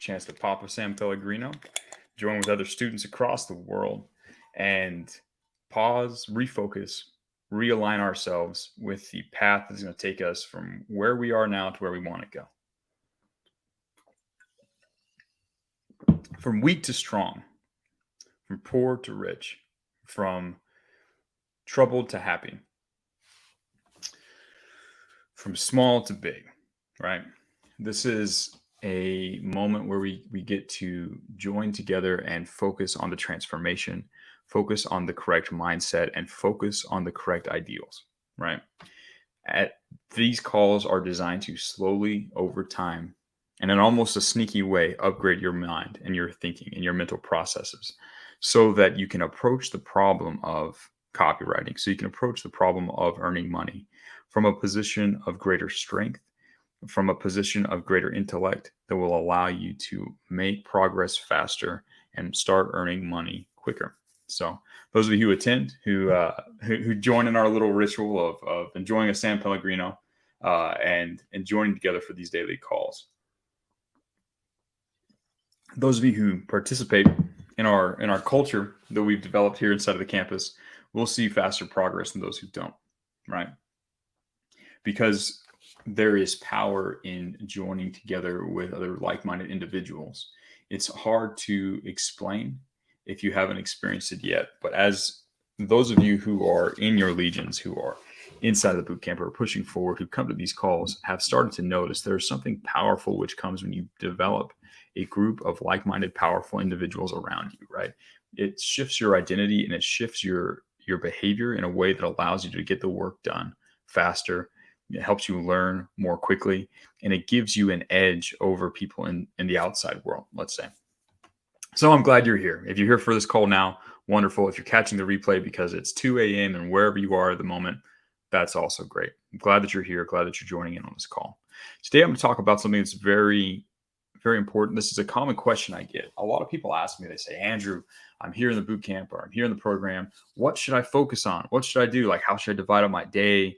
chance to pop a San Pellegrino, join with other students across the world, and pause, refocus, realign ourselves with the path that's going to take us from where we are now to where we want to go. From weak to strong, from poor to rich, from troubled to happy, from small to big, right? This is a moment where we get to join together and focus on the transformation, focus on the correct mindset, and focus on the correct ideals, right? At these calls are designed to slowly over time and in almost a sneaky way upgrade your mind and your thinking and your mental processes so that you can approach the problem of copywriting, so you can approach the problem of earning money from a position of greater strength, from a position of greater intellect that will allow you to make progress faster and start earning money quicker. So those of you who attend, who join in our little ritual of enjoying a San Pellegrino and joining together for these daily calls. Those of you who participate in our culture that we've developed here inside of the campus will see faster progress than those who don't, right? Because there is power in joining together with other like-minded individuals. It's hard to explain if you haven't experienced it yet. But as those of you who are in your legions, who are inside of the boot camp or pushing forward, who come to these calls, have started to notice there's something powerful which comes when you develop a group of like-minded, powerful individuals around you, right? It shifts your identity and it shifts your behavior in a way that allows you to get the work done faster. It helps you learn more quickly, and it gives you an edge over people in the outside world, let's say. So I'm glad you're here. If you're here for this call now, wonderful. If you're catching the replay because it's 2 a.m. and wherever you are at the moment, that's also great. I'm glad that you're here. Glad that you're joining in on this call. Today, I'm going to talk about something that's very, very important. This is a common question I get. A lot of people ask me, they say, Andrew, I'm here in the boot camp or I'm here in the program. What should I focus on? What should I do? Like, how should I divide up my day?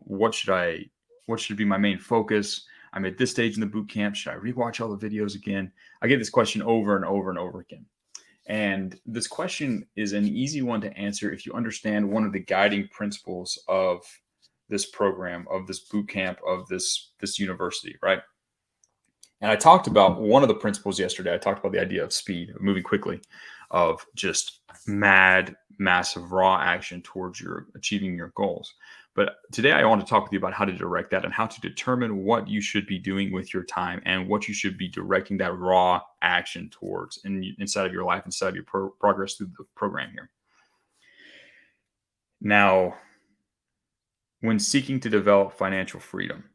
What should be my main focus? I'm at this stage in the boot camp. Should I rewatch all the videos again? I get this question over and over and over again. And this question is an easy one to answer if you understand one of the guiding principles of this program, of this boot camp, of this university, right? And I talked about one of the principles yesterday. I talked about the idea of speed, of moving quickly, of just massive, raw action towards achieving your goals. But today I want to talk with you about how to direct that and how to determine what you should be doing with your time and what you should be directing that raw action towards inside of your life, inside of your progress through the program here. Now, when seeking to develop financial freedom,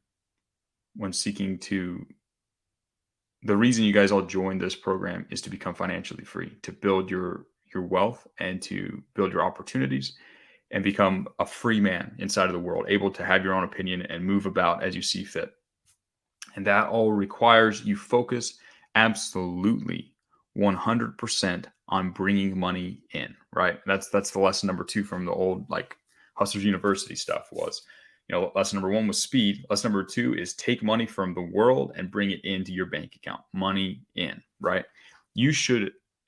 the reason you guys all joined this program is to become financially free, to build your wealth and to build your opportunities and become a free man inside of the world, able to have your own opinion and move about as you see fit. And that all requires you focus absolutely 100% on bringing money in, right? That's the lesson number 2 from the old Hustlers University stuff was, lesson number 1 was speed. Lesson number 2 is take money from the world and bring it into your bank account. Money in, right?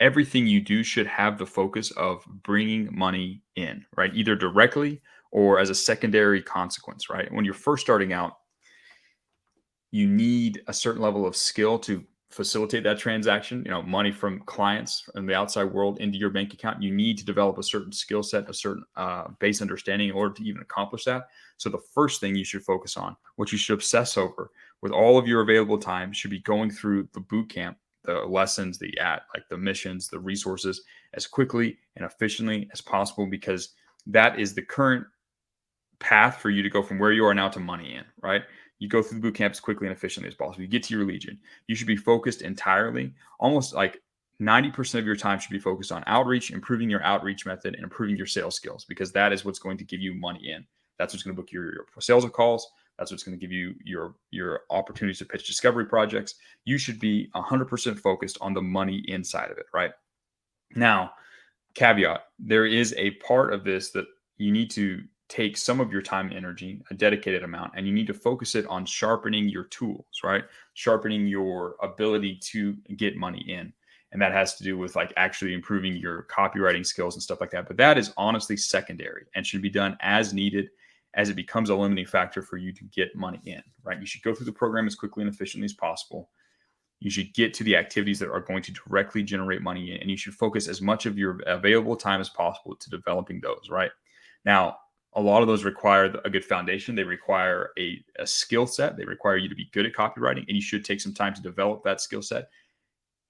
Everything you do should have the focus of bringing money in, right? Either directly or as a secondary consequence, right? When you're first starting out, you need a certain level of skill to facilitate that transaction, money from clients in the outside world into your bank account. You need to develop a certain skill set, a certain base understanding in order to even accomplish that. So the first thing you should focus on, what you should obsess over with all of your available time, should be going through the boot camp, the lessons, the missions, the resources as quickly and efficiently as possible, because that is the current path for you to go from where you are now to money in, right? You go through the boot camp as quickly and efficiently as possible. You get to your legion. You should be focused entirely, almost like 90% of your time should be focused on outreach, improving your outreach method, and improving your sales skills, because that is what's going to give you money in. That's what's going to book your sales calls. That's what's going to give you your opportunities to pitch discovery projects. You should be 100% focused on the money inside of it, right? Now, caveat, there is a part of this that you need to take some of your time and energy, a dedicated amount, and you need to focus it on sharpening your tools, right? Sharpening your ability to get money in. And that has to do with like actually improving your copywriting skills and stuff like that. But that is honestly secondary and should be done as needed as it becomes a limiting factor for you to get money in, right? You should go through the program as quickly and efficiently as possible. You should get to the activities that are going to directly generate money in, and you should focus as much of your available time as possible to developing those, right? Now, a lot of those require a good foundation. They require a skill set. They require you to be good at copywriting, and you should take some time to develop that skill set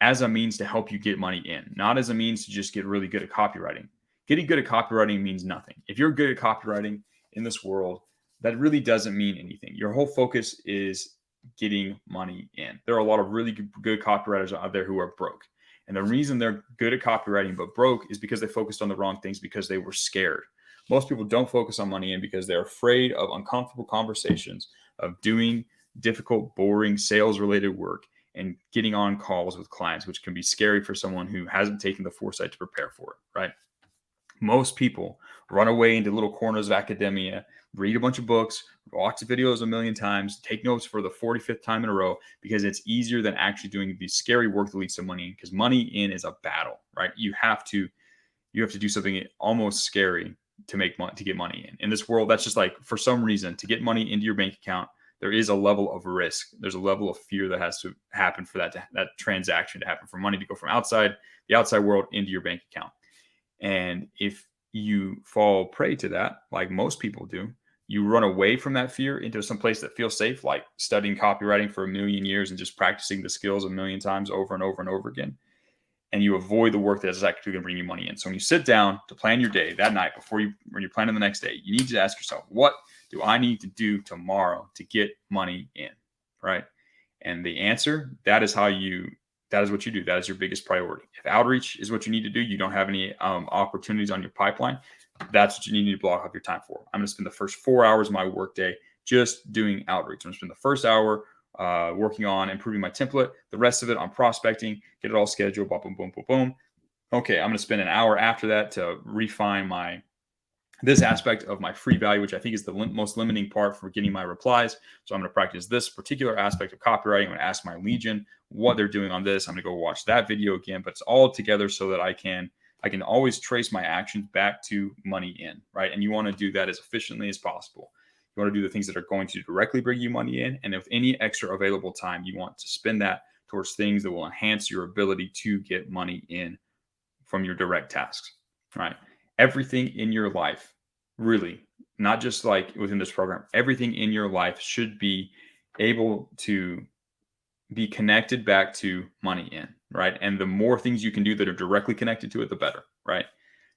as a means to help you get money in, not as a means to just get really good at copywriting. Getting good at copywriting means nothing. If you're good at copywriting in this world, that really doesn't mean anything. Your whole focus is getting money in. There are a lot of really good copywriters out there who are broke. And the reason they're good at copywriting but broke is because they focused on the wrong things because they were scared. Most people don't focus on money in because they're afraid of uncomfortable conversations, of doing difficult, boring sales-related work, and getting on calls with clients, which can be scary for someone who hasn't taken the foresight to prepare for it, right? Most people run away into little corners of academia, read a bunch of books, watch the videos a million times, take notes for the 45th time in a row because it's easier than actually doing the scary work that leads to money in, because money in is a battle, right? You have to do something almost scary to make money, to get money in this world. That's just like, for some reason, to get money into your bank account, there is a level of risk. There's a level of fear that has to happen for that transaction to happen, for money to go from the outside world into your bank account. And if you fall prey to that, like most people do, you run away from that fear into some place that feels safe, like studying copywriting for a million years and just practicing the skills a million times over and over and over again. And you avoid the work that is actually going to bring you money in. So when you sit down to plan your day that night when you're planning the next day, you need to ask yourself, what do I need to do tomorrow to get money in, right? And the answer, that is what you do. That is your biggest priority. If outreach is what you need to do, you don't have any opportunities on your pipeline, that's what you need to block off your time for. I'm going to spend the first 4 hours of my workday just doing outreach. I'm going to spend the first hour working on improving my template, the rest of it on prospecting, get it all scheduled, boom, boom, boom, boom, boom. Okay, I'm going to spend an hour after that to refine this aspect of my free value, which I think is the most limiting part for getting my replies. So I'm going to practice this particular aspect of copywriting. I'm going to ask my legion what they're doing on this. I'm going to go watch that video again, but it's all together so that I can always trace my actions back to money in, right? And you want to do that as efficiently as possible. You want to do the things that are going to directly bring you money in. And with any extra available time, you want to spend that towards things that will enhance your ability to get money in from your direct tasks, right? Everything in your life, really, not just like within this program, everything in your life should be able to be connected back to money in, right? And the more things you can do that are directly connected to it, the better, right?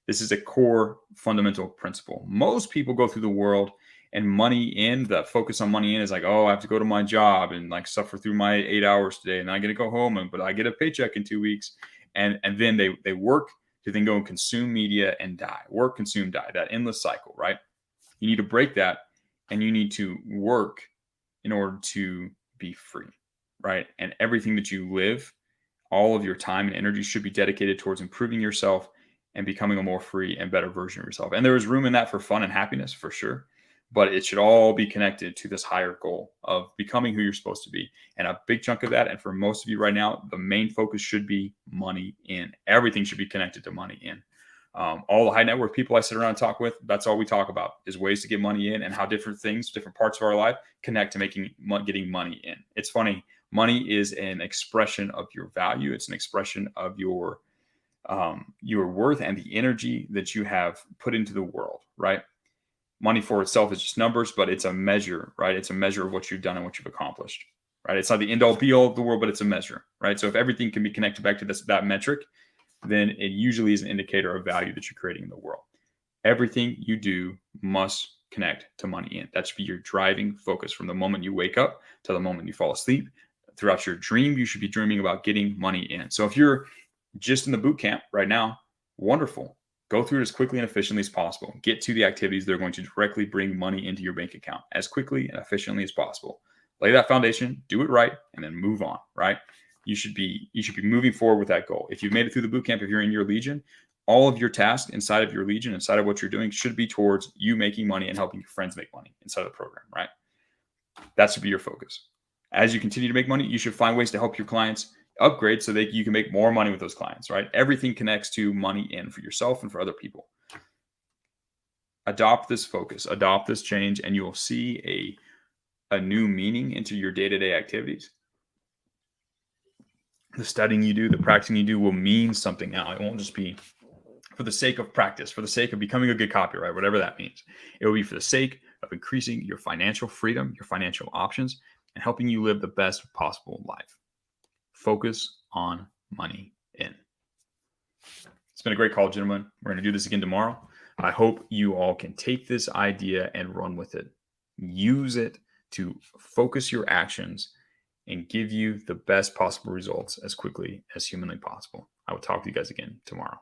This is a core fundamental principle. Most people go through the world and money in, the focus on money in is like, oh, I have to go to my job and like suffer through my 8 hours today, and I get to go home, but I get a paycheck in 2 weeks. And then they work to then go and consume media and die. Work, consume, die, that endless cycle, right? You need to break that, and you need to work in order to be free, right? And everything that you live, all of your time and energy should be dedicated towards improving yourself and becoming a more free and better version of yourself. And there is room in that for fun and happiness, for sure. But it should all be connected to this higher goal of becoming who you're supposed to be. And a big chunk of that, and for most of you right now, the main focus should be money in. Everything should be connected to money in. All the high net worth people I sit around and talk with, that's all we talk about is ways to get money in and how different things, different parts of our life connect to getting money in. It's funny. Money is an expression of your value. It's an expression of your worth and the energy that you have put into the world, right? Money for itself is just numbers, but it's a measure, right? It's a measure of what you've done and what you've accomplished, right? It's not the end all be all of the world, but it's a measure, right? So if everything can be connected back to that metric, then it usually is an indicator of value that you're creating in the world. Everything you do must connect to money in. That should be your driving focus from the moment you wake up to the moment you fall asleep. Throughout your dream, you should be dreaming about getting money in. So if you're just in the boot camp right now, wonderful. Go through it as quickly and efficiently as possible. Get to the activities that are going to directly bring money into your bank account as quickly and efficiently as possible. Lay that foundation, do it right, and then move on, right? You should be moving forward with that goal. If you've made it through the boot camp, if you're in your legion, all of your tasks inside of your Legion, inside of what you're doing, should be towards you making money and helping your friends make money inside of the program, right? That should be your focus. As you continue to make money, you should find ways to help your clients upgrade so that you can make more money with those clients, right? Everything connects to money in for yourself and for other people. Adopt this focus, adopt this change, and you will see a new meaning into your day-to-day activities. The studying you do, the practicing you do will mean something now. It won't just be for the sake of practice, for the sake of becoming a good copywriter, whatever that means. It will be for the sake of increasing your financial freedom, your financial options, and helping you live the best possible life. Focus on money in. It's been a great call, gentlemen. We're going to do this again tomorrow. I hope you all can take this idea and run with it. Use it to focus your actions and give you the best possible results as quickly as humanly possible. I will talk to you guys again tomorrow.